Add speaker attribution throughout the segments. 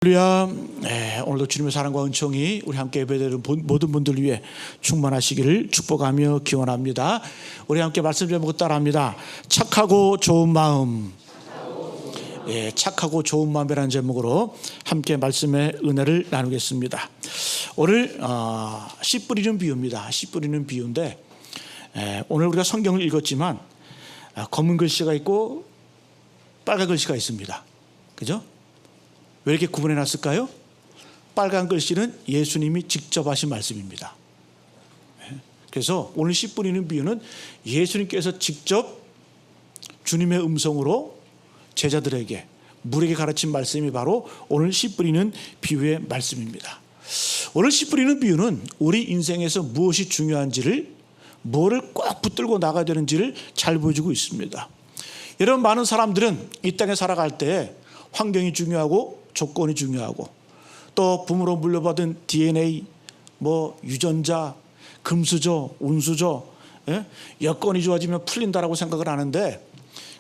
Speaker 1: 할렐루야. 오늘도 주님의 사랑과 은총이 우리 함께 예배드리는 모든 분들 위해 충만하시기를 축복하며 기원합니다. 우리 함께 말씀 제목 따라합니다. 착하고 좋은 마음. 착하고 좋은 마음이라는 제목으로 함께 말씀의 은혜를 나누겠습니다. 오늘 씨 뿌리는 비유입니다. 씨 뿌리는 비유인데 오늘 우리가 성경을 읽었지만 검은 글씨가 있고 빨간 글씨가 있습니다. 그죠? 왜 이렇게 구분해 놨을까요? 빨간 글씨는 예수님이 직접 하신 말씀입니다. 그래서 오늘 씨 뿌리는 비유는 예수님께서 직접 주님의 음성으로 제자들에게 물에게 가르친 말씀이 바로 오늘 씨 뿌리는 비유의 말씀입니다. 오늘 씨 뿌리는 비유는 우리 인생에서 무엇이 중요한지를, 뭐를 꼭 붙들고 나가야 되는지를 잘 보여주고 있습니다. 여러분, 많은 사람들은 이 땅에 살아갈 때 환경이 중요하고 조건이 중요하고 또 부모로 물려받은 DNA, 유전자, 금수저, 운수저, 여건이 좋아지면 풀린다라고 생각을 하는데,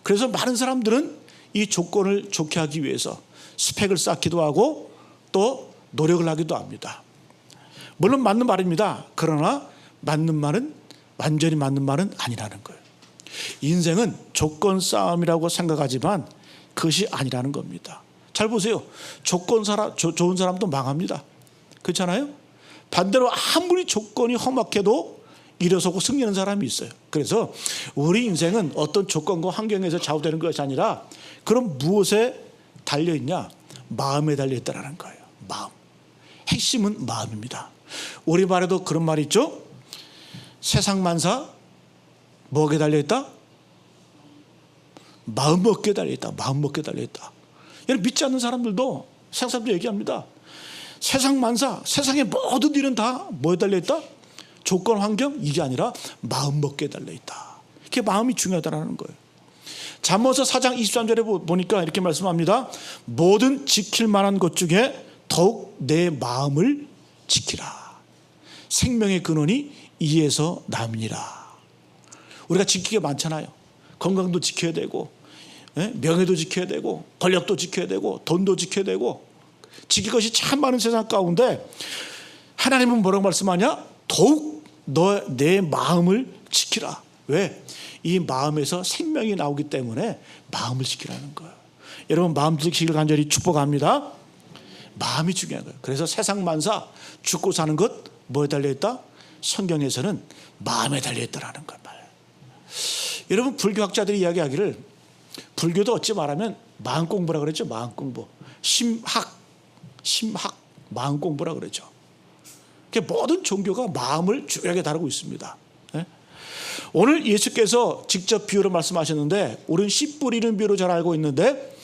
Speaker 1: 그래서 많은 사람들은 이 조건을 좋게 하기 위해서 스펙을 쌓기도 하고 또 노력을 하기도 합니다. 물론 맞는 말입니다. 그러나 맞는 말은, 완전히 맞는 말은 아니라는 거예요. 인생은 조건 싸움이라고 생각하지만 그것이 아니라는 겁니다. 잘 보세요. 좋은 사람도 망합니다. 그렇잖아요? 반대로 아무리 조건이 험악해도 일어서고 승리하는 사람이 있어요. 그래서 우리 인생은 어떤 조건과 환경에서 좌우되는 것이 아니라 그럼 무엇에 달려있냐? 마음에 달려있다는 거예요. 마음. 핵심은 마음입니다. 우리말에도 그런 말이 있죠. 세상 만사 뭐에 달려있다? 마음 먹기에 달려있다. 마음 먹기에 달려있다. 여러분, 믿지 않는 사람들도 세상 사람들 얘기합니다. 세상 만사, 세상의 모든 일은 다 뭐에 달려있다? 조건, 환경, 이게 아니라 마음 먹기에 달려있다. 그게 마음이 중요하다는 거예요. 잠언서 4장 23절에 보니까 이렇게 말씀합니다. 모든 지킬 만한 것 중에 더욱 내 마음을 지키라. 생명의 근원이 이에서 남이니라. 우리가 지킬 게 많잖아요. 건강도 지켜야 되고, 명예도 지켜야 되고, 권력도 지켜야 되고, 돈도 지켜야 되고, 지킬 것이 참 많은 세상 가운데 하나님은 뭐라고 말씀하냐? 더욱 내 마음을 지키라. 왜? 이 마음에서 생명이 나오기 때문에 마음을 지키라는 거예요. 여러분, 마음 지키기를 간절히 축복합니다. 마음이 중요한 거예요. 그래서 세상 만사, 죽고 사는 것 뭐에 달려있다? 성경에서는 마음에 달려있다라는 거예요. 여러분, 불교학자들이 이야기하기를, 불교도 어찌 말하면 마음 공부라 그랬죠. 마음 공부. 심학, 마음 공부라 그랬죠. 모든 종교가 마음을 중요하게 다루고 있습니다. 오늘 예수께서 직접 비유로 말씀하셨는데, 우리는 씨 뿌리는 비유로 잘 알고 있는데,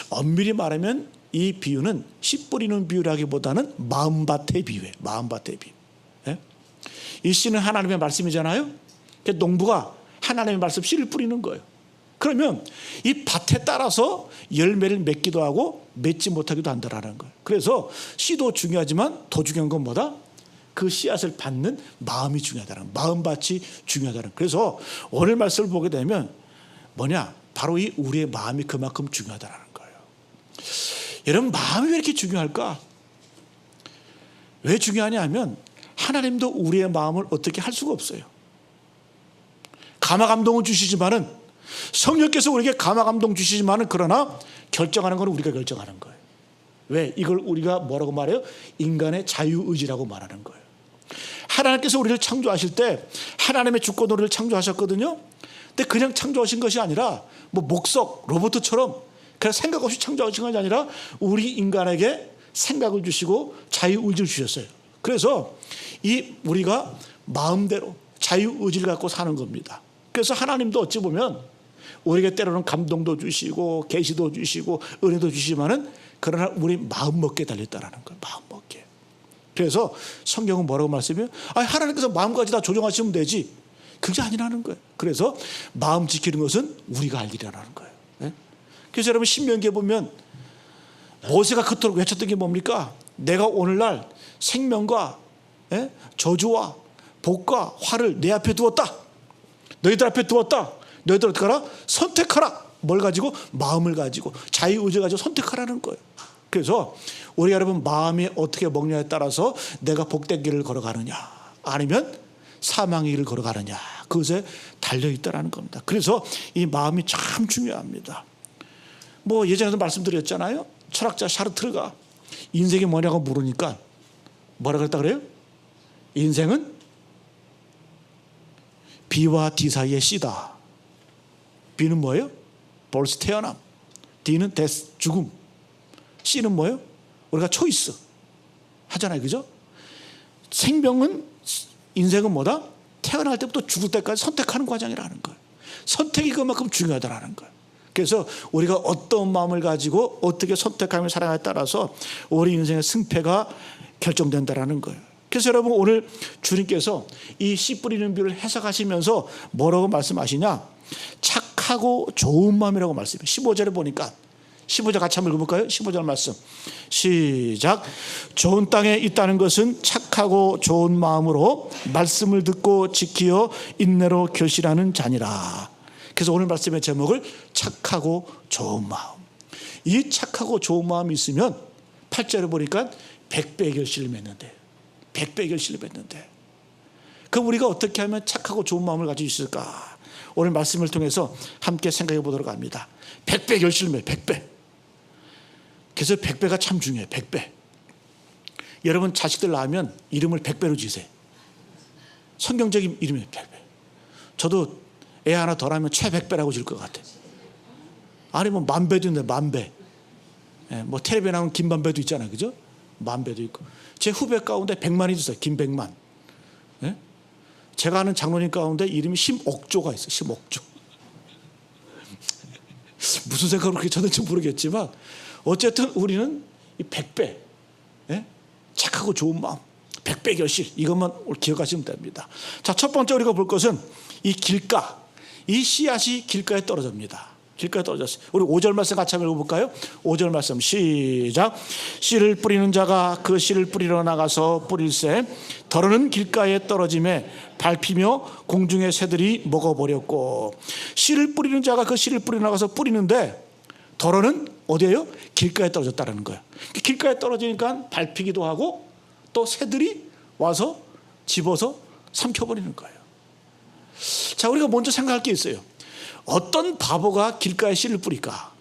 Speaker 1: 엄밀히 말하면 이 비유는 씨 뿌리는 비유라기보다는 마음밭의 비유예요. 마음밭의 비유. 이 씨는 하나님의 말씀이잖아요. 농부가 하나님의 말씀 씨를 뿌리는 거예요. 그러면 이 밭에 따라서 열매를 맺기도 하고 맺지 못하기도 한다라는 거예요. 그래서 씨도 중요하지만 더 중요한 건 뭐다? 그 씨앗을 받는 마음이 중요하다는, 마음밭이 중요하다는. 그래서 오늘 말씀을 보게 되면 뭐냐? 바로 이 우리의 마음이 그만큼 중요하다는 거예요. 여러분, 마음이 왜 이렇게 중요할까? 왜 중요하냐 하면 하나님도 우리의 마음을 어떻게 할 수가 없어요. 감화 감동을 주시지만은, 성령께서 우리에게 감화 감동 주시지만은, 그러나 결정하는 건 우리가 결정하는 거예요. 왜? 이걸 우리가 뭐라고 말해요? 인간의 자유의지라고 말하는 거예요. 하나님께서 우리를 창조하실 때 하나님의 주권으로 우리를 창조하셨거든요. 근데 그냥 창조하신 것이 아니라 목석, 로봇처럼 그냥 생각 없이 창조하신 것이 아니라 우리 인간에게 생각을 주시고 자유의지를 주셨어요. 그래서 우리가 마음대로 자유의지를 갖고 사는 겁니다. 그래서 하나님도 어찌 보면 우리에게 때로는 감동도 주시고 계시도 주시고 은혜도 주시지만은, 그러나 우리 마음 먹기에 달렸다라는 거예요. 마음 먹기에. 그래서 성경은 뭐라고 말씀해요? 하나님께서 마음까지 다 조정하시면 되지. 그게 아니라는 거예요. 그래서 마음 지키는 것은 우리가 할 일이라는 거예요. 그래서 여러분, 신명기에 보면 모세가 그토록 외쳤던 게 뭡니까? 내가 오늘날 생명과 저주와 복과 화를 내 앞에 두었다. 너희들 앞에 두었다. 너희들 어떻게 하라? 선택하라. 뭘 가지고? 마음을 가지고, 자유의지를 가지고 선택하라는 거예요. 그래서 우리 여러분 마음이 어떻게 먹냐에 따라서 내가 복된 길을 걸어가느냐 아니면 사망의 길을 걸어가느냐 그것에 달려있다라는 겁니다. 그래서 이 마음이 참 중요합니다. 뭐 예전에도 말씀드렸잖아요. 철학자 샤르트르가 인생이 뭐냐고 물으니까 뭐라 그랬다 그래요? 인생은 B와 D 사이의 C다. B는 뭐예요? 벌써 태어남. D는 데스, 죽음. C는 뭐예요? 우리가 초이스 하잖아요. 그죠? 생명은 인생은 뭐다? 태어날 때부터 죽을 때까지 선택하는 과정이라는 거예요. 선택이 그만큼 중요하다는 거예요. 그래서 우리가 어떤 마음을 가지고 어떻게 선택하며 살아가냐에 따라서 우리 인생의 승패가 결정된다는 거예요. 그래서 여러분 오늘 주님께서 이 씨 뿌리는 비유를 해석하시면서 뭐라고 말씀하시냐? 착하고 좋은 마음이라고 말씀해요. 15절에 보니까 15절 같이 한번 읽어볼까요? 15절 말씀 시작. 좋은 땅에 있다는 것은 착하고 좋은 마음으로 말씀을 듣고 지키어 인내로 결실하는 자니라. 그래서 오늘 말씀의 제목을 착하고 좋은 마음. 이 착하고 좋은 마음이 있으면 8절에 보니까 100배의 결실을 맺는데 100배의 결실을 맺는데 그럼 우리가 어떻게 하면 착하고 좋은 마음을 가지고 있을까? 오늘 말씀을 통해서 함께 생각해 보도록 합니다. 100배 결실을 맺 100배. 그래서 100배가 참 중요해요. 100배. 여러분 자식들 낳으면 이름을 100배로 지으세요. 성경적인 이름이 100배. 저도 애 하나 더 낳으면 최100배라고 지을 것 같아요. 아니 뭐 만배도 있는데 만배. 뭐 텔레비에 나오는 김만배도 있잖아요. 그죠? 만배도 있고. 제 후배 가운데 100만이 있어요. 김백만. 제가 아는 장로님 가운데 이름이 심옥조가 있어요. 심옥조. 무슨 생각으로 그렇게 쳤는지 모르겠지만 어쨌든 우리는 이 100배 착하고 좋은 마음 100배 결실 이것만 기억하시면 됩니다. 자, 첫 번째 우리가 볼 것은 이 길가, 이 씨앗이 길가에 떨어집니다. 길가에 떨어졌어요. 우리 5절 말씀 같이 한번 읽어볼까요? 5절 말씀 시작. 씨를 뿌리는 자가 그 씨를 뿌리러 나가서 뿌릴새 더러는 길가에 떨어짐에 밟히며 공중의 새들이 먹어버렸고. 씨를 뿌리는 자가 그 씨를 뿌리러 나가서 뿌리는데 더러는 어디예요? 길가에 떨어졌다는 거예요. 길가에 떨어지니까 밟히기도 하고 또 새들이 와서 집어서 삼켜버리는 거예요. 자, 우리가 먼저 생각할 게 있어요. 어떤 바보가 길가에 씨를 뿌릴까?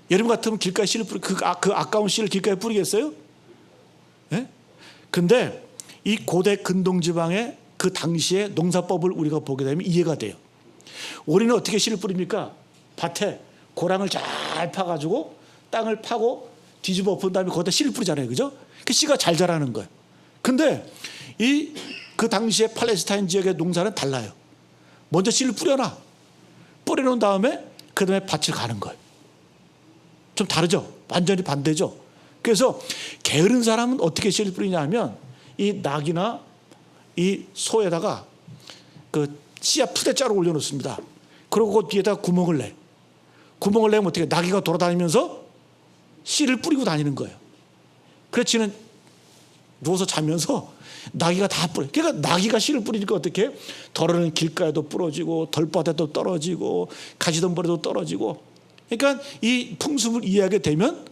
Speaker 1: 여러분 같으면 길가에 씨를 그 아까운 씨를 길가에 뿌리겠어요? 근데 이 고대 근동지방의 그 당시의 농사법을 우리가 보게 되면 이해가 돼요. 우리는 어떻게 씨를 뿌립니까? 밭에 고랑을 잘 파가지고 땅을 파고 뒤집어 엎은 다음에 거기다 씨를 뿌리잖아요. 그죠? 그 씨가 잘 자라는 거예요. 근데 그 당시에 팔레스타인 지역의 농사는 달라요. 먼저 씨를 뿌려놔. 뿌려놓은 다음에 그 다음에 밭을 가는 거예요. 좀 다르죠? 완전히 반대죠? 그래서 게으른 사람은 어떻게 씨를 뿌리냐 하면 이 낙이나 이 소에다가 그 씨앗 푸대자루 올려놓습니다. 그리고 그 뒤에다 구멍을 내. 구멍을 내면 어떻게 나귀가 돌아다니면서 씨를 뿌리고 다니는 거예요. 그렇지는 누워서 자면서 나귀가 다 뿌려. 그러니까 나귀가 씨를 뿌리니까 어떻게 더러는 길가에도 부러지고 덜밭에도 떨어지고 가지던벌에도 떨어지고. 그러니까 이 풍습을 이해하게 되면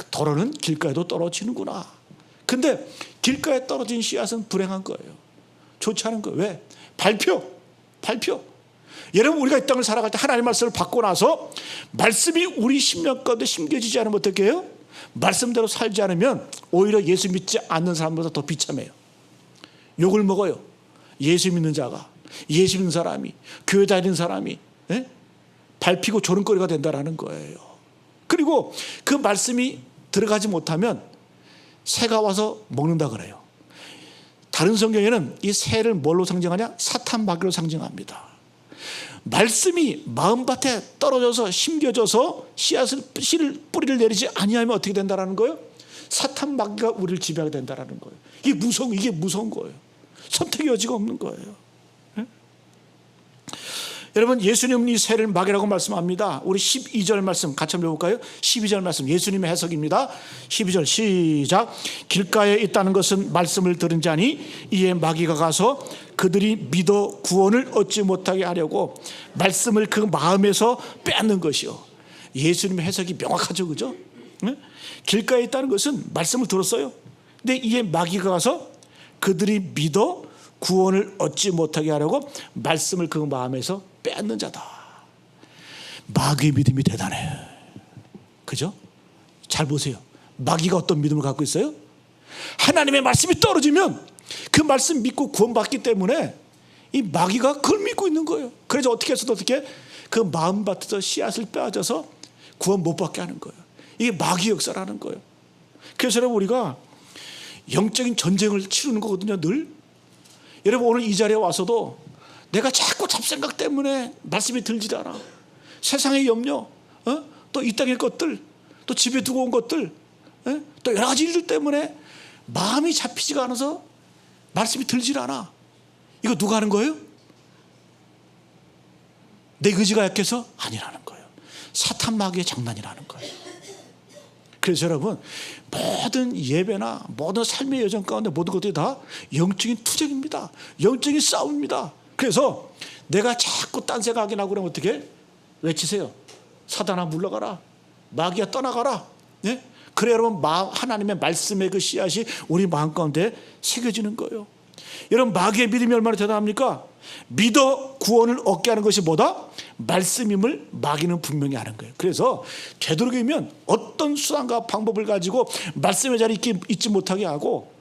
Speaker 1: 더러는 길가에도 떨어지는구나. 근데 길가에 떨어진 씨앗은 불행한 거예요. 좋지 않은 거예요. 왜? 밟혀. 여러분 우리가 이 땅을 살아갈 때 하나님의 말씀을 받고 나서 말씀이 우리 심령 가운데 심겨지지 않으면 어떻게 해요? 말씀대로 살지 않으면 오히려 예수 믿지 않는 사람보다 더 비참해요. 욕을 먹어요. 예수 믿는 자가, 예수 믿는 사람이, 교회 다니는 사람이 밟히고 조롱거리가 된다는 거예요. 그리고 그 말씀이 들어가지 못하면 새가 와서 먹는다 그래요. 다른 성경에는 이 새를 뭘로 상징하냐? 사탄 마귀로 상징합니다. 말씀이 마음밭에 떨어져서 심겨져서 씨를 뿌리를 내리지 아니하면 어떻게 된다는 거예요? 사탄 마귀가 우리를 지배하게 된다는 거예요. 이게 무서운 거예요. 선택의 여지가 없는 거예요. 여러분 예수님은 이 새를 마귀라고 말씀합니다. 우리 12절 말씀 같이 한번 해볼까요? 12절 말씀 예수님의 해석입니다. 12절 시작. 길가에 있다는 것은 말씀을 들은 자니 이에 마귀가 가서 그들이 믿어 구원을 얻지 못하게 하려고 말씀을 그 마음에서 빼앗는 것이요. 예수님의 해석이 명확하죠, 그죠? 네? 길가에 있다는 것은 말씀을 들었어요. 근데 이에 마귀가 가서 그들이 믿어 구원을 얻지 못하게 하려고 말씀을 그 마음에서 빼앗는 자다. 마귀의 믿음이 대단해, 그죠? 잘 보세요. 마귀가 어떤 믿음을 갖고 있어요? 하나님의 말씀이 떨어지면 그 말씀 믿고 구원받기 때문에 이 마귀가 그걸 믿고 있는 거예요. 그래서 어떻게 해서도 어떻게 그 마음밭에서 씨앗을 빼앗아서 구원 못 받게 하는 거예요. 이게 마귀 역사라는 거예요. 그래서 여러분, 우리가 영적인 전쟁을 치르는 거거든요, 늘. 여러분, 오늘 이 자리에 와서도 내가 자꾸 잡생각 때문에 말씀이 들지도 않아. 세상의 염려, 또 이 땅의 것들, 또 집에 두고 온 것들, 또 여러 가지 일들 때문에 마음이 잡히지가 않아서 말씀이 들질 않아. 이거 누가 하는 거예요? 내 의지가 약해서? 아니라는 거예요. 사탄 마귀의 장난이라는 거예요. 그래서 여러분, 모든 예배나 모든 삶의 여정 가운데 모든 것들이 다 영적인 투쟁입니다. 영적인 싸움입니다. 그래서 내가 자꾸 딴 생각이 나고 그러면 어떻게 외치세요? 사단아 물러가라, 마귀야 떠나가라. 네? 그래 여러분, 하나님의 말씀의 그 씨앗이 우리 마음 가운데 새겨지는 거예요. 여러분, 마귀의 믿음이 얼마나 대단합니까? 믿어 구원을 얻게 하는 것이 뭐다? 말씀임을 마귀는 분명히 아는 거예요. 그래서 되도록이면 어떤 수단과 방법을 가지고 말씀의 자리에 있지 못하게 하고,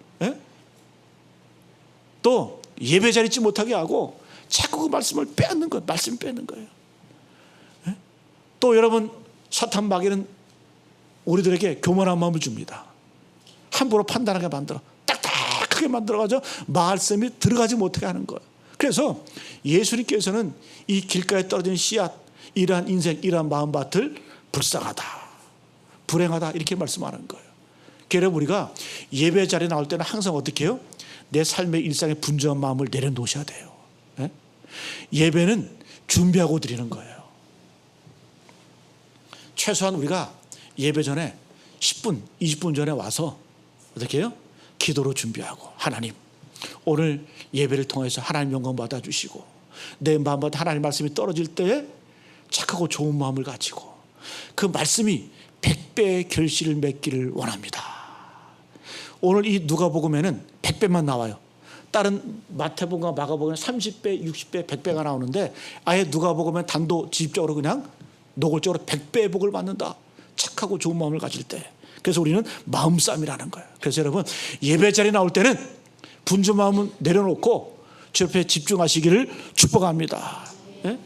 Speaker 1: 또 예배 자리에 있지 못하게 하고 자꾸 그 말씀을 빼앗는 거예요. 말씀 빼는 거예요. 또 여러분, 사탄 마귀는 우리들에게 교만한 마음을 줍니다. 함부로 판단하게 만들어 딱딱하게 만들어가지고 말씀이 들어가지 못하게 하는 거예요. 그래서 예수님께서는 이 길가에 떨어진 씨앗, 이러한 인생, 이러한 마음밭을 불쌍하다, 불행하다 이렇게 말씀하는 거예요. 그래서 우리가 예배 자리에 나올 때는 항상 어떻게 해요? 내 삶의 일상의 분주한 마음을 내려놓으셔야 돼요. 예배는 준비하고 드리는 거예요. 최소한 우리가 예배 전에 10분, 20분 전에 와서 어떻게 해요? 기도로 준비하고, 하나님 오늘 예배를 통해서 하나님 영광 받아주시고, 내 마음밭에 하나님 말씀이 떨어질 때에 착하고 좋은 마음을 가지고 그 말씀이 100배의 결실을 맺기를 원합니다. 오늘 이 누가복음에는 100배만 나와요. 다른 마태복음과 마가복음은 30배, 60배, 100배가 나오는데 아예 누가복음은 단도직입적으로 그냥 노골적으로 100배의 복을 받는다. 착하고 좋은 마음을 가질 때. 그래서 우리는 마음싸움이라는 거예요. 그래서 여러분, 예배 자리에 나올 때는 분주 마음은 내려놓고 주 옆에 집중하시기를 축복합니다. 네?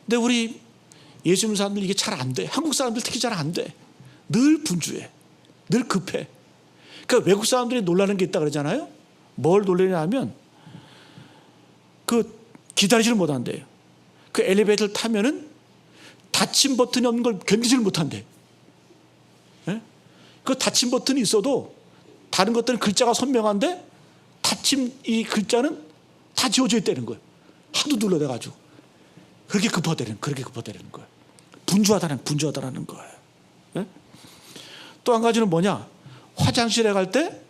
Speaker 1: 근데 우리 예수 믿는 사람들 이게 잘 안 돼. 한국 사람들 특히 잘 안 돼. 늘 분주해, 늘 급해. 그러니까 외국 사람들이 놀라는 게 있다 그러잖아요. 뭘 놀라냐 하면 그 기다리지를 못한대요. 그 엘리베이터를 타면은 닫힘 버튼이 없는 걸 견디지를 못한대. 그 닫힘 버튼이 있어도 다른 것들은 글자가 선명한데 닫힘 이 글자는 다 지워져 있다는 거예요. 하도 눌러대가지고 그렇게 급하다는 거예요. 분주하다는 거예요. 또 한 가지는 뭐냐? 화장실에 갈 때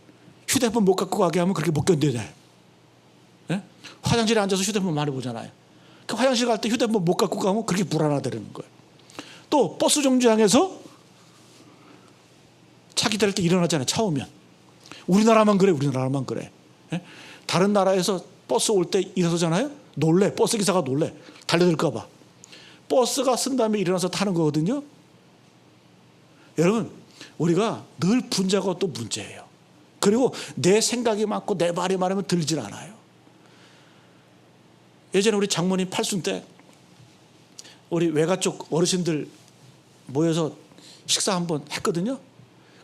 Speaker 1: 휴대폰 못 갖고 가게 하면 그렇게 못 견뎌야 돼. 화장실에 앉아서 휴대폰 많이 보잖아요. 그 화장실 갈 때 휴대폰 못 갖고 가면 그렇게 불안하다는 거예요. 또 버스 정류장에서 차 기다릴 때 일어나잖아요. 차 오면. 우리나라만 그래. 다른 나라에서 버스 올 때 일어서잖아요. 놀래. 버스 기사가 놀래. 달려들까 봐. 버스가 쓴 다음에 일어나서 타는 거거든요. 여러분, 우리가 늘 분자가 또 문제예요. 그리고 내 생각이 많고 내 말이 많으면 들질 않아요. 예전에 우리 장모님 팔순 때 우리 외가 쪽 어르신들 모여서 식사 한번 했거든요.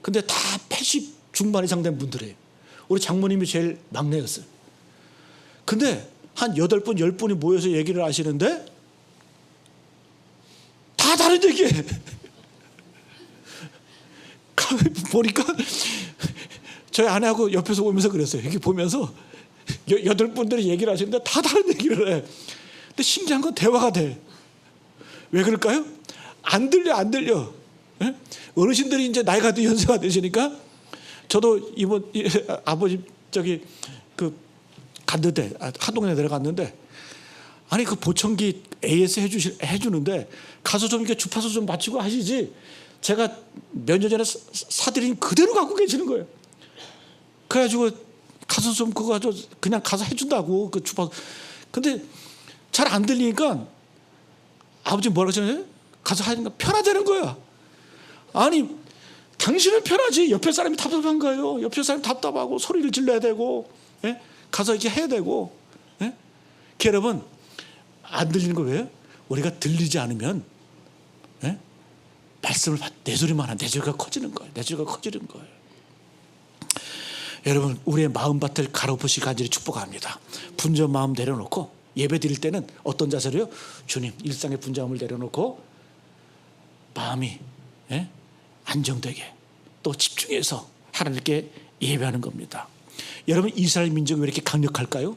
Speaker 1: 근데 다 80 중반 이상 된 분들이에요. 우리 장모님이 제일 막내였어요. 근데 한 8분, 10분이 모여서 얘기를 하시는데 다 다른 얘기해. 보니까 저희 아내하고 옆에서 보면서 그랬어요. 이렇게 보면서 8분들이 얘기를 하시는데 다 다른 얘기를 해. 근데 신기한 건 대화가 돼. 왜 그럴까요? 안 들려. 어르신들이 이제 나이가 드 연세가 되시니까 저도 이번 아버지 갔는데 하동에 내려갔는데 아니 그 보청기 AS 해주는데 가서 좀 이렇게 주파수 좀 맞추고 하시지. 제가 몇 년 전에 사드린 그대로 갖고 계시는 거예요. 그래가지고 가서 좀 그거 가지고 그냥 가서 해준다고 그 주파수. 근데 잘 안 들리니까 아버지 뭐라고 하시나요? 가서 하니까 편하다는 거야. 아니 당신은 편하지 옆에 사람이 답답한 거예요. 옆에 사람이 답답하고 소리를 질러야 되고, 예? 가서 이렇게 해야 되고, 예? 여러분 안 들리는 거 왜요? 우리가 들리지 않으면, 예? 말씀을 내 소리만 하면 내 소리가 커지는 거예요. 내 소리가 커지는 거예요. 여러분 우리의 마음밭을 가로푸시 간절히 축복합니다. 분주한 마음 내려놓고 예배 드릴 때는 어떤 자세로요? 주님 일상의 분주함을 내려놓고 마음이, 예? 안정되게 또 집중해서 하나님께 예배하는 겁니다. 여러분 이스라엘 민족이 왜 이렇게 강력할까요?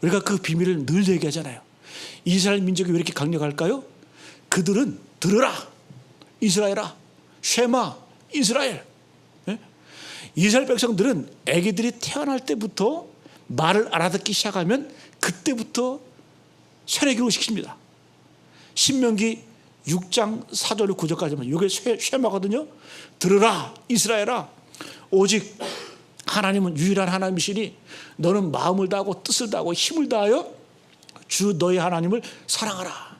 Speaker 1: 우리가 그 비밀을 늘 얘기하잖아요. 이스라엘 민족이 왜 이렇게 강력할까요? 그들은 들으라 이스라엘아, 쉐마 이스라엘. 예? 이스라엘 백성들은 아기들이 태어날 때부터 말을 알아듣기 시작하면 그때부터 세례교육을 시킵니다. 신명기 6장 4절로 9절까지만 이게 쉐마거든요. 들으라 이스라엘아, 오직 하나님은 유일한 하나님이시니 너는 마음을 다하고 뜻을 다하고 힘을 다하여 주 너희 하나님을 사랑하라.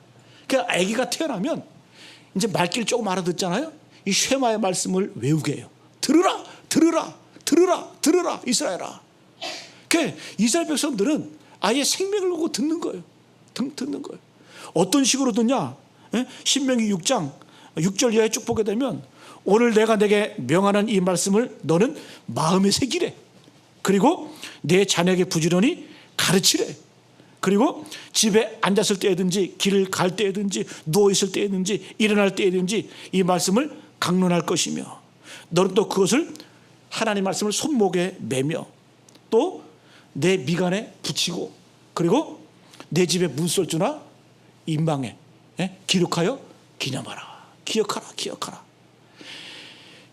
Speaker 1: 그러니까 아기가 태어나면 이제 말귀를 조금 알아듣잖아요. 이 쉐마의 말씀을 외우게 해요. 들으라 들으라 들으라 들으라 이스라엘아. 그러니까 이스라엘 백성들은 아예 생명을 걸고 듣는 거예요. 듣는 거예요. 어떤 식으로 듣냐? 신명기 6장 6절 이하에 쭉 보게 되면 오늘 내가 내게 명하는 이 말씀을 너는 마음에 새기래. 그리고 내 자녀에게 부지런히 가르치래. 그리고 집에 앉았을 때든지 길을 갈 때든지 누워있을 때든지 일어날 때든지 이 말씀을 강론할 것이며 너는 또 그것을 하나님 말씀을 손목에 매며 또 내 미간에 붙이고 그리고 내 집의 문설주나 인방에 기록하여 기념하라. 기억하라.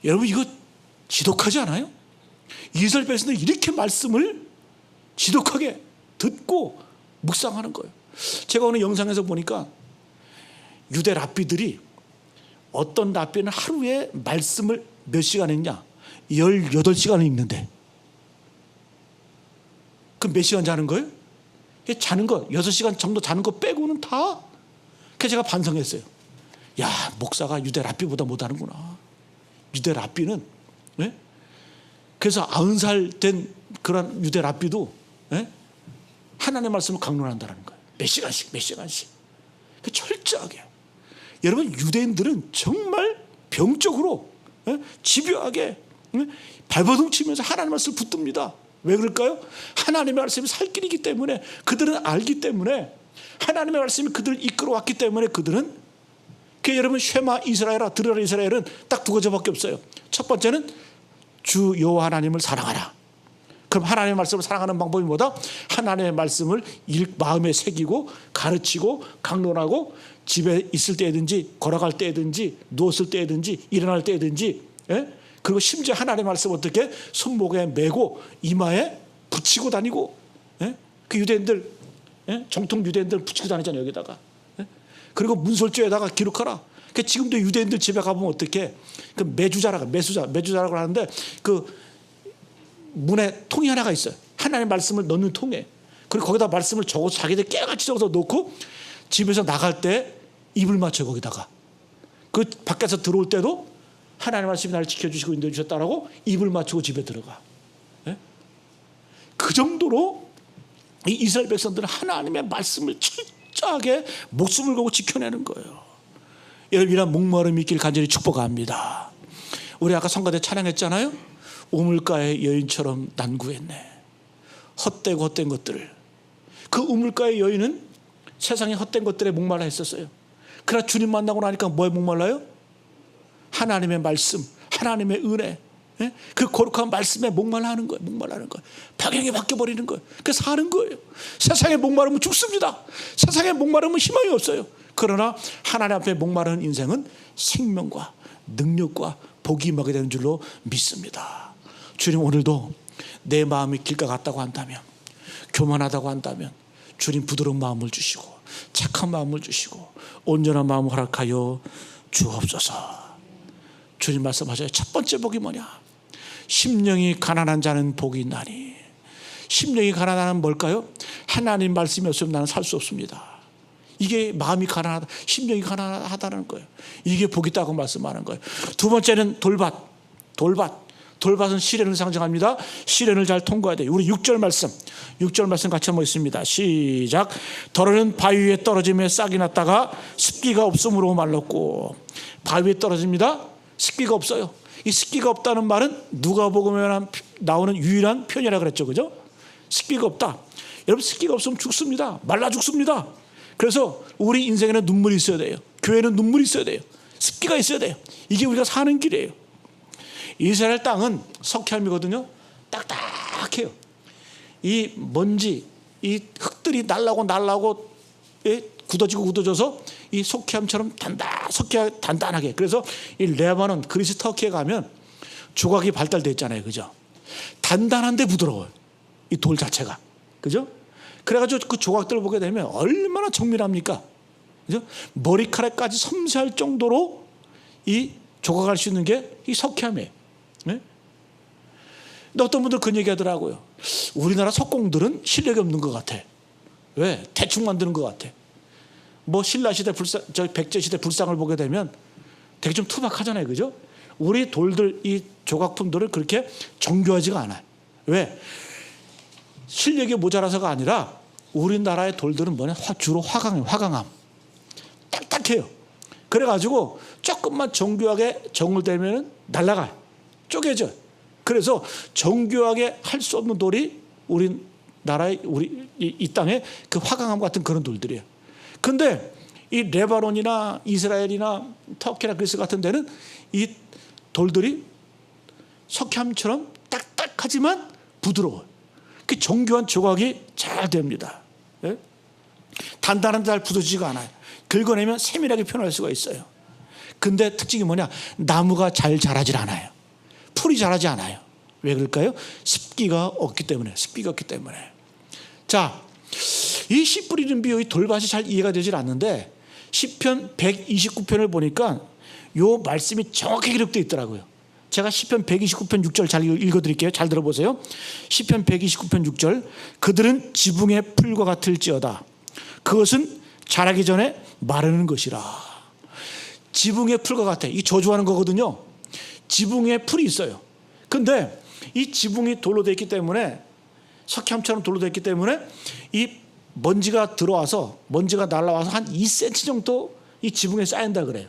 Speaker 1: 여러분 이거 지독하지 않아요? 이스라엘 백성들이 이렇게 말씀을 지독하게 듣고 묵상하는 거예요. 제가 오늘 영상에서 보니까 유대 랍비들이 어떤 랍비는 하루에 말씀을 몇 시간 했냐? 18시간을 읽는데 그럼 몇 시간 자는 거예요? 자는 거 6시간 정도 자는 거 빼고는 다. 그래서 제가 반성했어요. 야, 목사가 유대 랍비보다 못하는구나. 유대 랍비는, 예? 그래서 90살 된 그런 유대 랍비도, 예? 하나님의 말씀을 강론한다는 거예요. 몇 시간씩. 철저하게. 여러분 유대인들은 정말 병적으로, 예? 집요하게, 예? 발버둥 치면서 하나님의 말씀을 붙듭니다. 왜 그럴까요? 하나님의 말씀이 살 길이기 때문에, 그들은 알기 때문에, 하나님의 말씀이 그들을 이끌어왔기 때문에 그들은. 그 여러분 쉐마 이스라엘아, 들으라 이스라엘은 딱 두 가지밖에 없어요. 첫 번째는 주 여호와 하나님을 사랑하라. 그럼 하나님의 말씀을 사랑하는 방법이 뭐다? 하나님의 말씀을 마음에 새기고 가르치고 강론하고 집에 있을 때든지 걸어갈 때든지 누웠을 때든지 일어날 때든지, 예? 그리고 심지어 하나님의 말씀을 어떻게 손목에 메고 이마에 붙이고 다니고, 예? 그 유대인들, 예? 정통 유대인들 붙이고 다니잖아요 여기다가. 예? 그리고 문설주에다가 기록하라. 그러니까 지금도 유대인들 집에 가보면 어떻게 그 매주자라고 하는데 그 문에 통이 하나가 있어요. 하나님의 말씀을 넣는 통에. 그리고 거기다 말씀을 적어서 자기들 깨같이 적어서 놓고 집에서 나갈 때 입을 맞춰 거기다가. 그 밖에서 들어올 때도 하나님의 말씀이 나를 지켜주시고 인도해주셨다라고 입을 맞추고 집에 들어가. 예? 그 정도로 이 이스라엘 백성들은 하나님의 말씀을 철저하게 목숨을 걸고 지켜내는 거예요. 여러분 이런 목마름이 있길 간절히 축복합니다. 우리 아까 성가대 찬양했잖아요. 우물가의 여인처럼 난구했네. 헛된 것들을. 그 우물가의 여인은 세상의 헛된 것들에 목말라 했었어요. 그러나 주님 만나고 나니까 뭐에 목말라요? 하나님의 말씀, 하나님의 은혜, 예? 그 거룩한 말씀에 목말라하는 거예요. 방향이 바뀌어버리는 거예요. 그래서 사는 거예요. 세상에 목마르면 죽습니다. 세상에 목마르면 희망이 없어요. 그러나 하나님 앞에 목마른 인생은 생명과 능력과 복이 임하게 되는 줄로 믿습니다. 주님 오늘도 내 마음이 길가 같다고 한다면, 교만하다고 한다면 주님 부드러운 마음을 주시고 착한 마음을 주시고 온전한 마음을 허락하여 주옵소서. 주님 말씀하셔요. 첫 번째 복이 뭐냐? 심령이 가난한 자는 복이 있나니. 심령이 가난한 뭘까요? 하나님 말씀이 없으면 나는 살 수 없습니다. 이게 마음이 가난하다, 심령이 가난하다는 거예요. 이게 복이 있다고 말씀하는 거예요. 두 번째는 돌밭. 돌밭은 시련을 상징합니다. 시련을 잘 통과해야 돼요. 우리 6절 말씀 같이 한번 있습니다. 시작. 더러는 바위 위에 떨어지며 싹이 났다가 습기가 없음으로 말랐고. 바위 위에 떨어집니다. 습기가 없어요. 이 습기가 없다는 말은 누가복음에 나오는 유일한 표현이라 그랬죠, 그죠? 습기가 없다. 여러분, 습기가 없으면 죽습니다. 말라 죽습니다. 그래서 우리 인생에는 눈물이 있어야 돼요. 교회는 눈물이 있어야 돼요. 습기가 있어야 돼요. 이게 우리가 사는 길이에요. 이스라엘 땅은 석회암이거든요. 딱딱해요. 이 먼지, 이 흙들이 날라고 굳어져서 이 석회암처럼 단단하게. 그래서 이 레바논, 그리스, 터키에 가면 조각이 발달되어 있잖아요, 그죠? 단단한데 부드러워요. 이 돌 자체가, 그죠? 그래가지고 그 조각들을 보게 되면 얼마나 정밀합니까? 그죠? 머리카락까지 섬세할 정도로 이 조각할 수 있는 게 이 석회암이에요. 네? 근데 어떤 분들 그런 얘기 하더라고요. 우리나라 석공들은 실력이 없는 것 같아. 왜? 대충 만드는 것 같아. 뭐 신라시대 백제시대 불상을 보게 되면 되게 좀 투박하잖아요, 그죠? 우리 돌들, 이 조각품들을 그렇게 정교하지가 않아요. 왜? 실력이 모자라서가 아니라 우리나라의 돌들은 뭐냐? 주로 화강이에요. 화강암. 딱딱해요. 그래가지고 조금만 정교하게 정을 대면 날아가요. 쪼개져요. 그래서 정교하게 할 수 없는 돌이 우리나라의 이 땅에 그 화강암 같은 그런 돌들이에요. 근데 이 레바논이나 이스라엘이나 터키나 그리스 같은 데는 이 돌들이 석회암처럼 딱딱하지만 부드러워요. 그 정교한 조각이 잘 됩니다. 예? 단단한데 잘 부서지지가 않아요. 긁어내면 세밀하게 표현할 수가 있어요. 근데 특징이 뭐냐? 나무가 잘 자라질 않아요. 풀이 자라지 않아요. 왜 그럴까요? 습기가 없기 때문에. 자, 이 씨 뿌리는 비유, 이 돌밭이 잘 이해가 되질 않는데 시편 129편을 보니까 요 말씀이 정확하게 기록되어 있더라고요. 제가 시편 129편 6절 잘 읽어드릴게요. 잘 들어보세요. 시편 129편 6절. 그들은 지붕의 풀과 같을지어다. 그것은 자라기 전에 마르는 것이라. 지붕의 풀과 같아. 이 저주하는 거거든요. 지붕에 풀이 있어요. 근데 이 지붕이 돌로 되어 있기 때문에, 석회암처럼 돌로 되어 있기 때문에 이 먼지가 날아와서 한 2cm 정도 이 지붕에 쌓인다 그래요.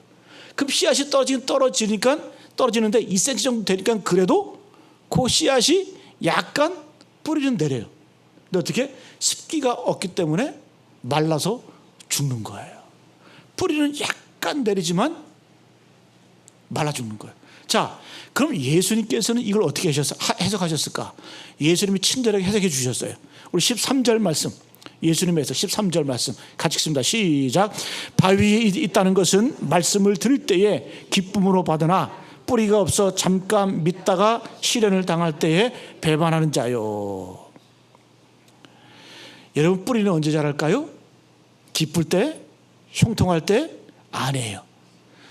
Speaker 1: 그럼 씨앗이 떨어지는데 2cm 정도 되니까 그래도 그 씨앗이 약간 뿌리는 내려요. 근데 어떻게? 습기가 없기 때문에 말라서 죽는 거예요. 뿌리는 약간 내리지만 말라 죽는 거예요. 자, 그럼 예수님께서는 이걸 어떻게 해석하셨을까? 예수님이 친절하게 해석해 주셨어요. 우리 13절 말씀, 예수님에서 13절 말씀 같이 읽습니다. 시작. 바위에 있다는 것은 말씀을 들을 때에 기쁨으로 받으나 뿌리가 없어 잠깐 믿다가 시련을 당할 때에 배반하는 자요. 여러분, 뿌리는 언제 자랄까요? 기쁠 때? 형통할 때? 아니에요.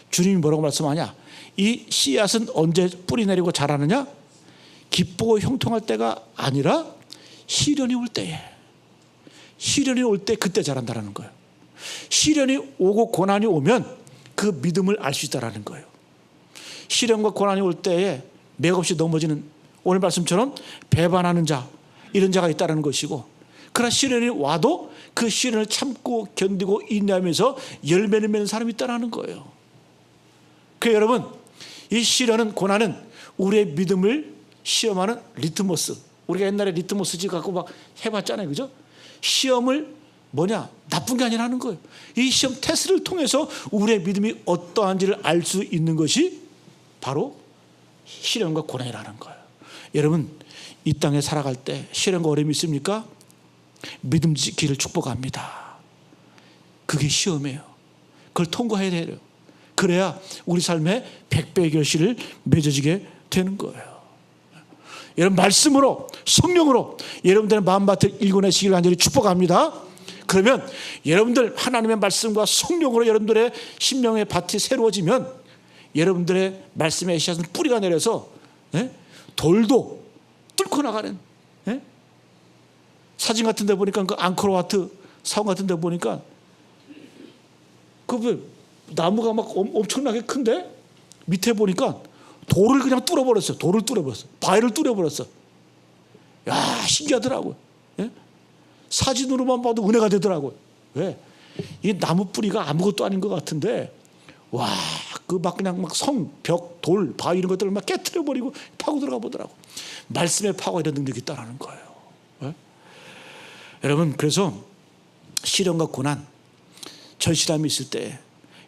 Speaker 1: 주님이 뭐라고 말씀하냐? 이 씨앗은 언제 뿌리 내리고 자라느냐? 기쁘고 형통할 때가 아니라 시련이 올 때에. 시련이 올 때 그때 자란다는 거예요. 시련이 오고 고난이 오면 그 믿음을 알 수 있다는 거예요. 시련과 고난이 올 때에 맥없이 넘어지는, 오늘 말씀처럼 배반하는 자, 이런 자가 있다는 것이고, 그러나 시련이 와도 그 시련을 참고 견디고 인내하면서 열매를 맺는 사람이 있다는 거예요. 그래서 여러분, 이 시련은, 고난은 우리의 믿음을 시험하는 리트머스. 우리가 옛날에 리트머스지 갖고 막 해봤잖아요, 그죠? 시험을 나쁜 게 아니라는 거예요. 이 시험 테스트를 통해서 우리의 믿음이 어떠한지를 알 수 있는 것이 바로 시련과 고난이라는 거예요. 여러분, 이 땅에 살아갈 때 시련과 어려움이 있습니까? 믿음 지키기를 축복합니다. 그게 시험이에요. 그걸 통과해야 돼요. 그래야 우리 삶에 100배의 결실을 맺어지게 되는 거예요. 여러분, 말씀으로, 성령으로 여러분들의 마음밭을 일궈내시길 간절히 축복합니다. 그러면 여러분들 하나님의 말씀과 성령으로 여러분들의 심령의 밭이 새로워지면 여러분들의 말씀의 씨앗은 뿌리가 내려서 돌도 뚫고 나가는, 사진 같은 데 보니까 그 앙코르와트 사원 같은 데 보니까 그 나무가 막 엄청나게 큰데 밑에 보니까 돌을 그냥 뚫어버렸어요. 돌을 뚫어버렸어요. 바위를 뚫어버렸어. 야, 신기하더라고요. 사진으로만 봐도 은혜가 되더라고요. 왜? 이 나무 뿌리가 아무것도 아닌 것 같은데, 와, 그 막 그냥 막 성, 벽, 돌, 바위 이런 것들을 막 깨트려버리고 파고 들어가 보더라고. 말씀의 파고 이런 능력이 있다라는 거예요. 여러분, 그래서 시련과 고난, 절실함이 있을 때,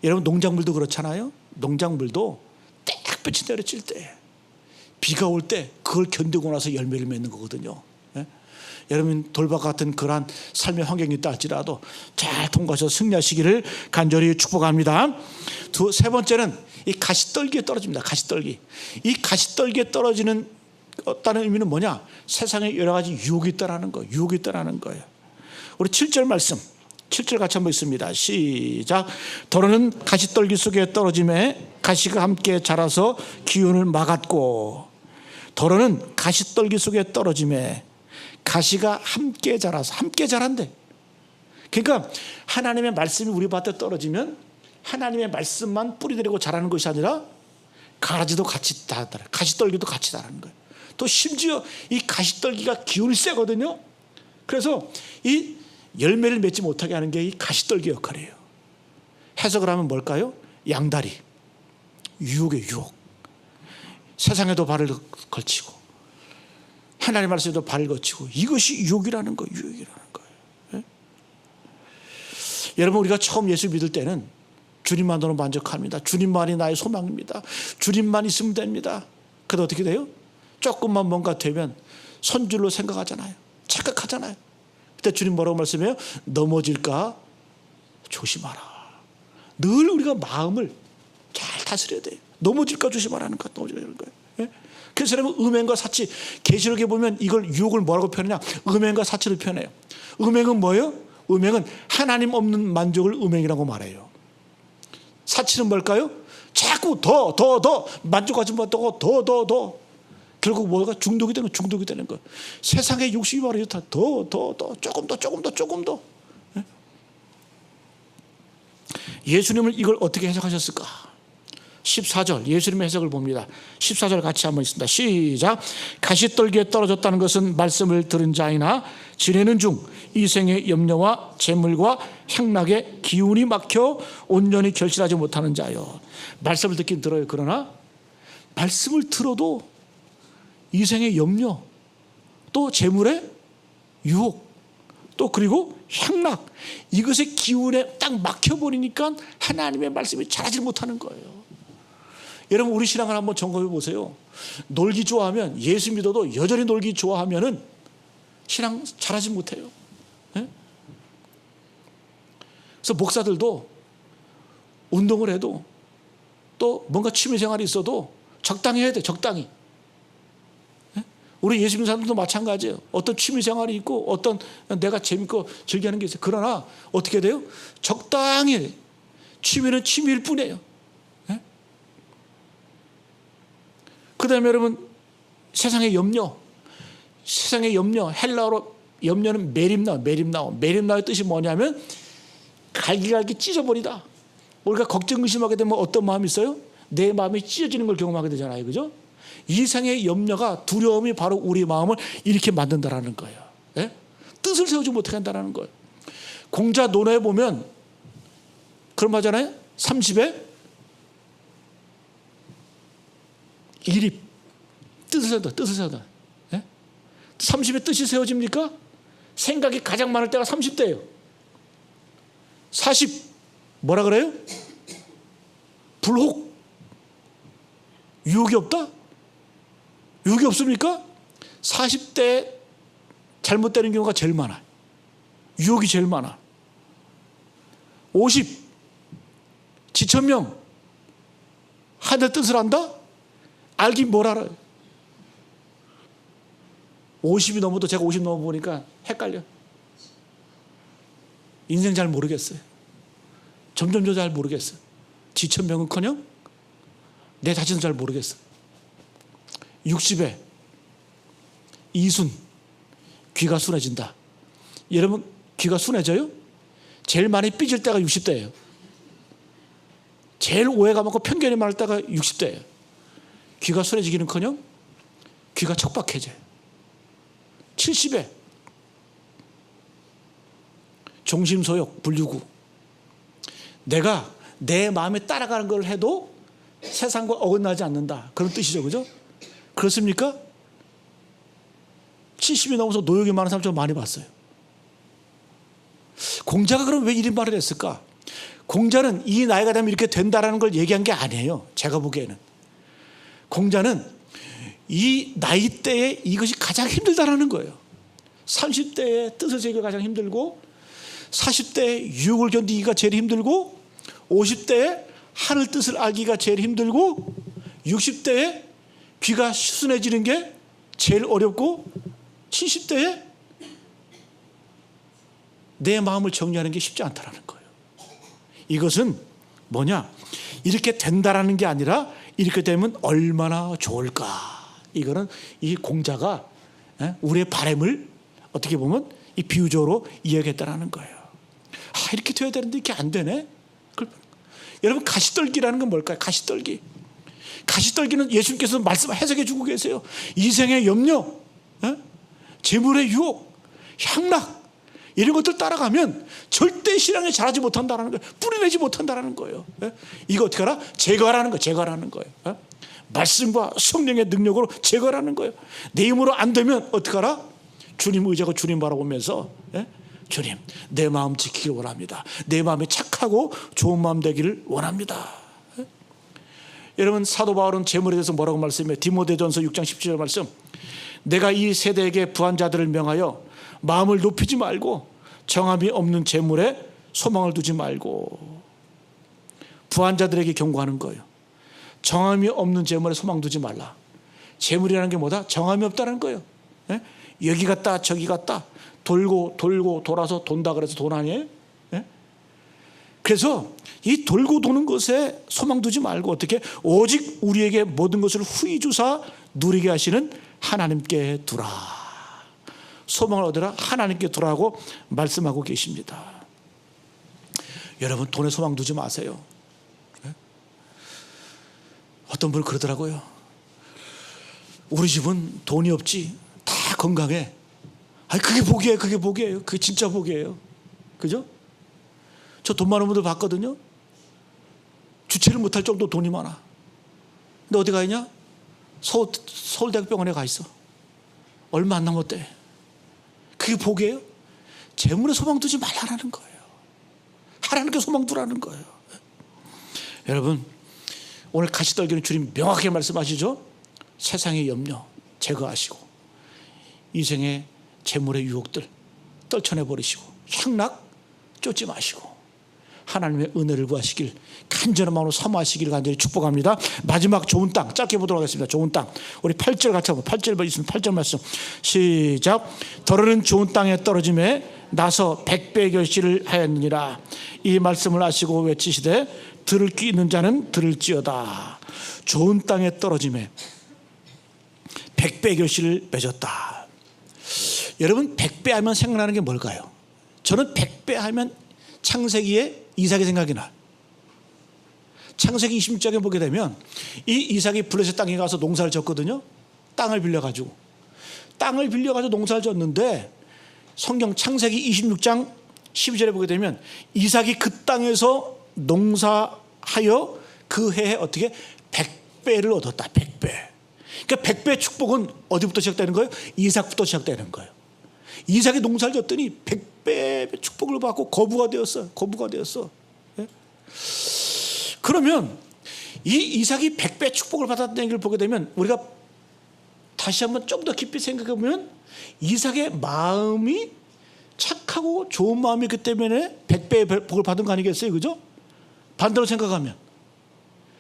Speaker 1: 여러분 농작물도 그렇잖아요. 농작물도 땡볕이 내려칠 때, 비가 올 때 그걸 견디고 나서 열매를 맺는 거거든요. 여러분 돌밭 같은 그러한 삶의 환경이 있다 할지라도 잘 통과하셔서 승리하시기를 간절히 축복합니다. 세 번째는 이 가시떨기에 떨어집니다. 가시떨기. 이 가시떨기에 떨어지는 다는 의미는 뭐냐? 세상에 여러 가지 유혹이 있다라는 거예요. 유혹이 있다라는 거예요. 우리 7절 말씀, 7절 같이 한번 읽습니다. 시작. 더러는 가시떨기 속에 떨어짐에 가시가 함께 자라서 기운을 막았고, 더러는 가시떨기 속에 떨어짐에 가시가 함께 자라서, 함께 자란대. 그러니까 하나님의 말씀이 우리 밭에 떨어지면 하나님의 말씀만 뿌리들이고 자라는 것이 아니라 가지도 같이 자라더라. 가시떨기도 같이 자라는 거예요. 또 심지어 이 가시떨기가 기운이 세거든요. 그래서 이 열매를 맺지 못하게 하는 게 이 가시떨기 역할이에요. 해석을 하면 뭘까요? 양다리, 유혹의 유혹. 세상에도 발을 걸치고 하나님의 말씀에도 발을 걸치고, 이것이 유혹이라는 거예요. 유혹이라는 거예요. 예? 여러분, 우리가 처음 예수 믿을 때는 주님만으로 만족합니다. 주님만이 나의 소망입니다. 주님만 있으면 됩니다. 그런데 어떻게 돼요? 조금만 뭔가 되면 선줄로 생각하잖아요. 착각하잖아요. 그때 주님 뭐라고 말씀해요? 넘어질까 조심하라. 늘 우리가 마음을 잘 다스려야 돼요. 넘어질까 조심하라는 것, 넘어지는 거예요. 예? 그래서 여러분, 음행과 사치, 계시록에 보면 이걸 유혹을 뭐라고 표현하냐? 음행과 사치를 표현해요. 음행은 뭐예요? 음행은 하나님 없는 만족을 음행이라고 말해요. 사치는 뭘까요? 자꾸 더 만족하지 못하고 더 결국 뭐가 중독이 되는 거예요. 세상의 욕심이 바로 이렇다. 더 조금 더. 예수님은 이걸 어떻게 해석하셨을까? 14절 예수님의 해석을 봅니다. 14절 같이 한번 있습니다. 시작. 가시떨기에 떨어졌다는 것은 말씀을 들은 자이나 지내는 중 이생의 염려와 재물과 향락에 기운이 막혀 온전히 결실하지 못하는 자요. 말씀을 듣긴 들어요. 그러나 말씀을 들어도 이생의 염려, 또 재물의 유혹, 또 그리고 향락, 이것의 기운에 딱 막혀버리니까 하나님의 말씀이 자라지 못하는 거예요. 여러분, 우리 신앙을 한번 점검해 보세요. 놀기 좋아하면, 예수 믿어도 여전히 놀기 좋아하면은 신앙 잘하지 못해요. 네? 그래서 목사들도 운동을 해도 또 뭔가 취미 생활이 있어도 적당히 해야 돼. 적당히. 네? 우리 예수 믿는 사람들도 마찬가지예요. 어떤 취미 생활이 있고 어떤 내가 재밌고 즐기는 게 있어요. 그러나 어떻게 돼요? 적당히. 취미는 취미일 뿐이에요. 그 다음에 여러분, 세상의 염려, 헬라어로 염려는 메림나오의 뜻이 뭐냐면 갈기갈기 찢어버리다. 우리가 걱정 의심하게 되면 어떤 마음이 있어요? 내 마음이 찢어지는 걸 경험하게 되잖아요. 그죠? 이상의 염려가, 두려움이 바로 우리 마음을 이렇게 만든다라는 거예요. 예? 뜻을 세우지 못하게 한다는 거예요. 공자 논어에 보면 그런 말 하잖아요. 30에 1입. 뜻을 세운다. 예? 30에 뜻이 세워집니까? 생각이 가장 많을 때가 30대예요. 40, 뭐라 그래요? 불혹. 유혹이 없다? 유혹이 없습니까? 40대 잘못되는 경우가 제일 많아요. 유혹이 제일 많아. 50, 지천명. 하늘의 뜻을 안다? 알긴 뭘 알아요? 50이 넘어도 제가 50 넘어보니까 헷갈려. 인생 잘 모르겠어요. 점점 잘 모르겠어요. 지천명은커녕 내 자신도 잘 모르겠어요. 60에 이순, 귀가 순해진다. 여러분 귀가 순해져요? 제일 많이 삐질 때가 60대예요. 제일 오해가 많고 편견이 많을 때가 60대예요. 귀가 순해지기는커녕 귀가 척박해져요. 70에 종심소욕, 불유구. 내가 내 마음에 따라가는 걸 해도 세상과 어긋나지 않는다. 그런 뜻이죠. 그죠? 그렇습니까? 70이 넘어서 노역이 많은 사람 좀 많이 봤어요. 공자가 그럼 왜 이런 말을 했을까? 공자는 이 나이가 되면 이렇게 된다라는 걸 얘기한 게 아니에요. 제가 보기에는. 공자는 이 나이대에 이것이 가장 힘들다라는 거예요. 30대에 뜻을 제기가 가장 힘들고 40대에 유혹을 견디기가 제일 힘들고 50대에 하늘 뜻을 알기가 제일 힘들고 60대에 귀가 순해지는 게 제일 어렵고 70대에 내 마음을 정리하는 게 쉽지 않다라는 거예요. 이것은 뭐냐? 이렇게 된다라는 게 아니라 이렇게 되면 얼마나 좋을까? 이거는 이 공자가 우리의 바람을 어떻게 보면 이 비유적으로 이야기했다라는 거예요. 이렇게 돼야 되는데 이렇게 안 되네. 여러분 가시떨기라는 건 뭘까요? 가시떨기. 가시떨기는 예수님께서 말씀 해석해 주고 계세요. 이생의 염려, 재물의 유혹, 향락 이런 것들 따라가면 절대 신앙에 자라지 못한다는 거예요. 뿌리내지 못한다는 거예요. 이거 어떻게 하라? 제거하라는 거예요. 제거하라는 거예요. 말씀과 성령의 능력으로 제거하라는 거예요. 내 힘으로 안 되면 어떻게 하라? 주님 의지하고 주님 바라보면서 주님 내 마음 지키길 원합니다. 내 마음이 착하고 좋은 마음 되기를 원합니다. 여러분 사도 바울은 재물에 대해서 뭐라고 말씀해요? 디모데전서 6장 17절 말씀. 내가 이 세대에게 부한 자들을 명하여 마음을 높이지 말고 정함이 없는 재물에 소망을 두지 말고. 부한 자들에게 경고하는 거예요. 정함이 없는 재물에 소망 두지 말라. 재물이라는 게 뭐다? 정함이 없다는 거예요. 여기 갔다 저기 갔다 돌고 돌아서 돈다 그래서 돈 아니에요? 그래서 이 돌고 도는 것에 소망 두지 말고 어떻게 오직 우리에게 모든 것을 후히 주사 누리게 하시는 하나님께 두라. 소망을 얻으라 하나님께 두라고 말씀하고 계십니다. 여러분 돈에 소망 두지 마세요. 어떤 분은 그러더라고요. 우리 집은 돈이 없지 다 건강해. 그게 복이에요. 그게 복이에요. 그게 진짜 복이에요. 그죠? 저 돈 많은 분들 봤거든요. 주체를 못할 정도 돈이 많아. 근데 어디 가 있냐? 서울대학병원에 가 있어. 얼마 안 남았대. 그게 복이에요? 재물에 소망 두지 말라는 거예요. 하나님께 소망 두라는 거예요. 여러분 오늘 가시떨기는 주님 명확하게 말씀하시죠. 세상의 염려 제거하시고 이생의 재물의 유혹들 떨쳐내버리시고 향락 쫓지 마시고 하나님의 은혜를 구하시길 간절한 마음으로 사모하시기를 간절히 축복합니다. 마지막 좋은 땅 짧게 보도록 하겠습니다. 좋은 땅 우리 8절 같이 한번 8절 있으면 8절 말씀 시작. 더러는 좋은 땅에 떨어짐에 나서 100배의 결실을 하였느니라. 이 말씀을 아시고 외치시되 들을 귀 있는 자는 들을지어다. 좋은 땅에 떨어짐에 100배의 결실을 맺었다. 여러분 100배 하면 생각나는 게 뭘까요? 저는 100배 하면 창세기에 이삭이 생각이 나. 창세기 26장에 보게 되면 이 이삭이 블레셋 땅에 가서 농사를 졌거든요. 땅을 빌려가지고 농사를 졌는데 성경 창세기 26장 12절에 보게 되면 이삭이 그 땅에서 농사하여 그 해에 어떻게 100배를 얻었다. 100배. 그러니까 100배 축복은 어디부터 시작되는 거예요? 이삭부터 시작되는 거예요. 이삭이 농사를 졌더니 100배 축복을 받고 거부가 되었어. 예? 그러면 이 이삭이 100배 축복을 받았다는 얘기를 보게 되면 우리가 다시 한번 좀 더 깊이 생각해 보면 이삭의 마음이 착하고 좋은 마음이기 때문에 100배의 복을 받은 거 아니겠어요? 그죠? 반대로 생각하면.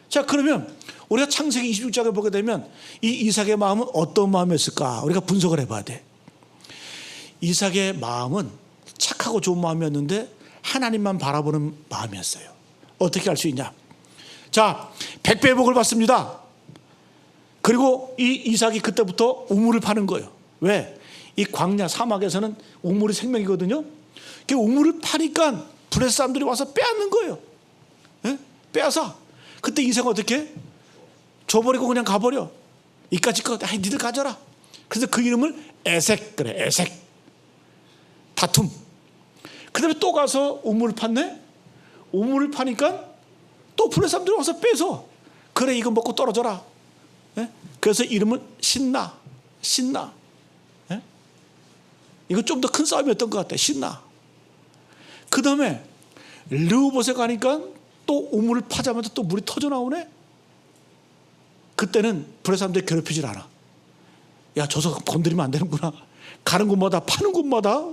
Speaker 1: 자, 그러면 우리가 창세기 26장을 보게 되면 이 이삭의 마음은 어떤 마음이었을까? 우리가 분석을 해봐야 돼. 이삭의 마음은 착하고 좋은 마음이었는데 하나님만 바라보는 마음이었어요. 어떻게 할 수 있냐? 자, 100배의 복을 받습니다. 그리고 이 이삭이 그때부터 우물을 파는 거예요. 왜? 이 광야 사막에서는 우물이 생명이거든요. 그 우물을 파니까 블레셋 사람들이 와서 빼앗는 거예요. 예? 빼앗아. 그때 이삭은 어떻게? 줘버리고 그냥 가버려. 이까짓 거 니들 가져라. 그래서 그 이름을 에색 그래. 에색. 다툼. 그 다음에 또 가서 우물을 팠네. 우물을 파니까 또 블레셋 사람들이 와서 빼서 그래 이거 먹고 떨어져라. 예? 그래서 이름은 신나. 신나. 예? 이거 좀 더 큰 싸움이었던 것 같아. 신나. 그 다음에 르호봇에 가니까 또 우물을 파자마자 또 물이 터져 나오네. 그때는 블레셋 사람들이 괴롭히질 않아. 야, 저서 건드리면 안 되는구나. 가는 곳마다 파는 곳마다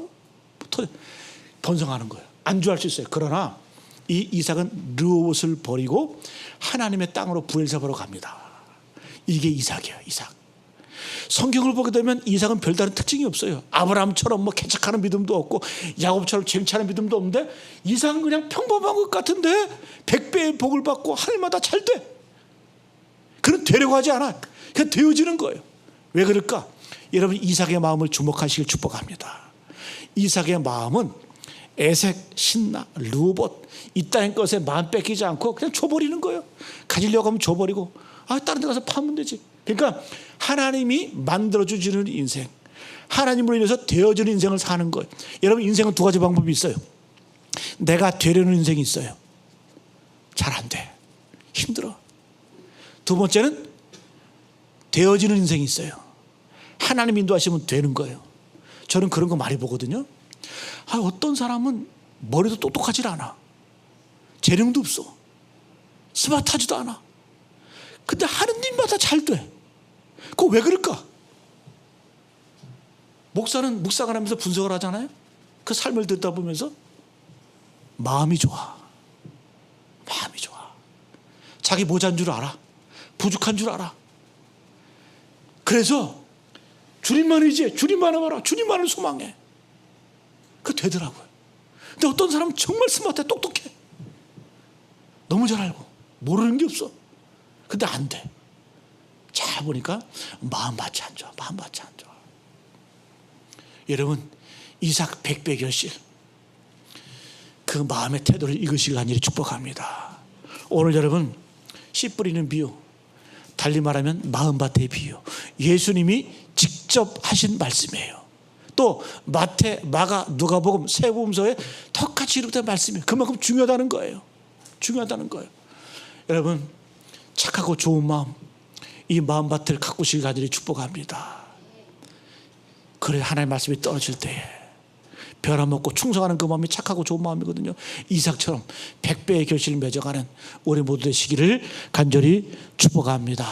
Speaker 1: 번성하는 거예요. 안주할 수 있어요. 그러나 이 이삭은 르호봇을 버리고 하나님의 땅으로 브엘세바로 갑니다. 이게 이삭이에요. 이삭. 성경을 보게 되면 이삭은 별다른 특징이 없어요. 아브라함처럼 뭐 개척하는 믿음도 없고 야곱처럼 재밌는 믿음도 없는데 이삭은 그냥 평범한 것 같은데 100배의 복을 받고 하늘마다 잘 돼. 그는 되려고 하지 않아. 그냥 되어지는 거예요. 왜 그럴까? 여러분 이삭의 마음을 주목하시길 축복합니다. 이삭의 마음은 에색, 신나, 르호봇 이 땅의 것에 마음 뺏기지 않고 그냥 줘버리는 거예요. 가지려고 하면 줘버리고 다른 데 가서 파면 되지. 그러니까 하나님이 만들어주시는 인생, 하나님으로 인해서 되어지는 인생을 사는 거예요. 여러분 인생은 두 가지 방법이 있어요. 내가 되려는 인생이 있어요. 잘 안 돼. 힘들어. 두 번째는 되어지는 인생이 있어요. 하나님 인도하시면 되는 거예요. 저는 그런 거 많이 보거든요. 어떤 사람은 머리도 똑똑하지 않아. 재능도 없어. 스마트하지도 않아. 근데 하는 일마다 잘 돼. 그거 왜 그럴까? 목사는 묵상을 하면서 분석을 하잖아요. 그 삶을 듣다 보면서 마음이 좋아. 마음이 좋아. 자기 모자인 줄 알아. 부족한 줄 알아. 그래서 주님만 의지해. 주님만 알아라. 주님만을 소망해. 그거 되더라고요. 근데 어떤 사람은 정말 스마트해. 똑똑해. 너무 잘 알고 모르는 게 없어. 근데 안 돼. 잘 보니까 마음밭이 안 좋아. 마음밭이 안 좋아. 여러분 이삭 100배 결실 그 마음의 태도를 읽으시길 간절히 축복합니다. 오늘 여러분 씨 뿌리는 비유, 달리 말하면 마음밭의 비유, 예수님이 직접 하신 말씀이에요. 또 마태, 마가, 누가복음, 세복음서에 똑같이 기록된 말씀이에요. 그만큼 중요하다는 거예요. 중요하다는 거예요. 여러분 착하고 좋은 마음, 이 마음밭을 가꾸시길 간절히 축복합니다. 그래 하나님의 말씀이 떨어질 때에 변화먹고 충성하는 그 마음이 착하고 좋은 마음이거든요. 이삭처럼 100배의 결실을 맺어가는 우리 모두 되시기를 간절히 축복합니다.